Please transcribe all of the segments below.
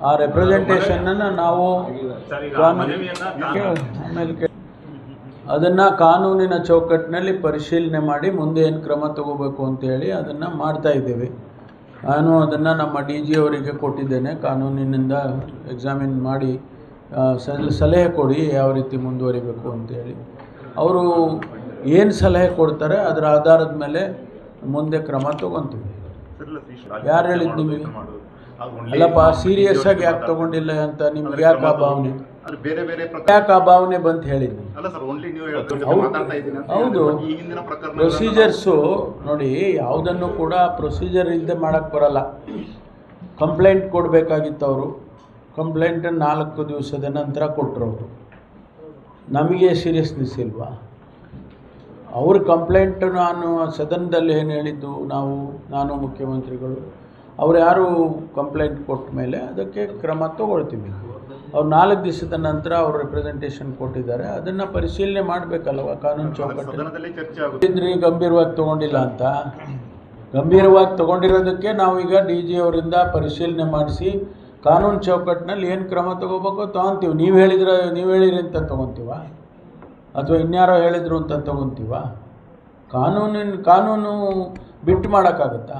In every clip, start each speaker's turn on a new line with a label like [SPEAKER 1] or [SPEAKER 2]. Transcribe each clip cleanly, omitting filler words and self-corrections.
[SPEAKER 1] ಆ ರೆಪ್ರೆಸೆಂಟೇಷನನ್ನು ನಾವು ಆಮೇಲೆ ಅದನ್ನು ಕಾನೂನಿನ ಚೌಕಟ್ಟಿನಲ್ಲಿ ಪರಿಶೀಲನೆ ಮಾಡಿ ಮುಂದೆ ಏನು ಕ್ರಮ ತಗೋಬೇಕು ಅಂತೇಳಿ ಅದನ್ನು ಮಾಡ್ತಾಯಿದ್ದೇವೆ. ನಾನು ಅದನ್ನು ನಮ್ಮ ಡಿ ಜಿ ಅವರಿಗೆ ಕೊಟ್ಟಿದ್ದೇನೆ. ಕಾನೂನಿನಿಂದ ಎಕ್ಸಾಮಿನ್ ಮಾಡಿ ಸಲಹೆ ಕೊಡಿ ಯಾವ ರೀತಿ ಮುಂದುವರಿಬೇಕು ಅಂತೇಳಿ. ಅವರು ಏನು ಸಲಹೆ ಕೊಡ್ತಾರೆ ಅದರ ಆಧಾರದ ಮೇಲೆ ಮುಂದೆ ಕ್ರಮ ತಗೊತೀವಿ. ಯಾರು ಹೇಳಿದ್ದು ನಿಮಗೆ? ಅಲ್ಲಪ್ಪ, ಸೀರಿಯಸ್ ಆಗಿ ಯಾಕೆ ತಗೊಂಡಿಲ್ಲ ಅಂತ ನಿಮ್ಗೆ ಯಾಕೆ ಆ ಭಾವನೆ? ಯಾಕೆ ಆ ಭಾವನೆ ಬಂತ ಹೇಳಿದ್ವಿ? ಹೌದು, ಪ್ರೊಸೀಜರ್ಸು ನೋಡಿ, ಯಾವುದನ್ನು ಕೂಡ ಪ್ರೊಸೀಜರ್ ಇಲ್ಲದೆ ಮಾಡೋಕ್ಕೆ ಬರಲ್ಲ. ಕಂಪ್ಲೇಂಟ್ ಕೊಡಬೇಕಾಗಿತ್ತು ಅವರು. ಕಂಪ್ಲೇಂಟ್ 4 ದಿವಸದ ನಂತರ ಕೊಟ್ಟರು ಅವರು. ನಮಗೆ ಸೀರಿಯಸ್ನೆಸ್ ಇಲ್ವಾ? ಅವ್ರ ಕಂಪ್ಲೇಂಟ್ ನಾನು ಸದನದಲ್ಲಿ ಏನು ಹೇಳಿದ್ದು, ನಾನು ಮುಖ್ಯಮಂತ್ರಿಗಳು ಅವ್ರು ಯಾರು ಕಂಪ್ಲೇಂಟ್ ಕೊಟ್ಟ ಮೇಲೆ ಅದಕ್ಕೆ ಕ್ರಮ ತಗೊಳ್ತೀವಿ. ಅವ್ರು 4 ದಿವಸದ ನಂತರ ಅವ್ರು ರೆಪ್ರೆಸೆಂಟೇಷನ್ ಕೊಟ್ಟಿದ್ದಾರೆ, ಅದನ್ನು ಪರಿಶೀಲನೆ ಮಾಡಬೇಕಲ್ವ ಕಾನೂನು ಚೌಕಟ್ಟಲ್ಲಿ. ಗಂಭೀರವಾಗಿ ತೊಗೊಂಡಿಲ್ಲ ಅಂತ, ಗಂಭೀರವಾಗಿ ತೊಗೊಂಡಿರೋದಕ್ಕೆ ನಾವೀಗ ಡಿ ಜಿ ಅವರಿಂದ ಪರಿಶೀಲನೆ ಮಾಡಿಸಿ ಕಾನೂನು ಚೌಕಟ್ಟಿನಲ್ಲಿ ಏನು ಕ್ರಮ ತೊಗೋಬೇಕೋ ತೊಗೊತೀವಿ. ನೀವು ಹೇಳಿರಿ ಅಂತ ತೊಗೊತೀವ ಅಥವಾ ಇನ್ಯಾರೋ ಹೇಳಿದರು ಅಂತ ತೊಗೊತೀವ? ಕಾನೂನು ಬಿಟ್ಟು ಮಾಡೋಕ್ಕಾಗತ್ತಾ?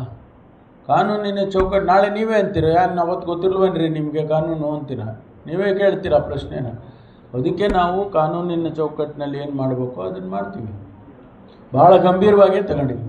[SPEAKER 1] ಕಾನೂನಿನ ಚೌಕಟ್ಟು ನಾಳೆ ನೀವೇ ಅಂತೀರ, ಯಾರು ಅವತ್ತು ಗೊತ್ತಿಲ್ವೇನ್ರಿ ನಿಮಗೆ ಕಾನೂನು ಅಂತೀರ, ನೀವೇ ಕೇಳ್ತೀರ ಪ್ರಶ್ನೆನ. ಅದಕ್ಕೆ ನಾವು ಕಾನೂನಿನ ಚೌಕಟ್ಟಿನಲ್ಲಿ ಏನು ಮಾಡಬೇಕು ಅದನ್ನು ಮಾಡ್ತೀವಿ. ಭಾಳ ಗಂಭೀರವಾಗೇ ತಗೊಂಡಿದ್ವಿ.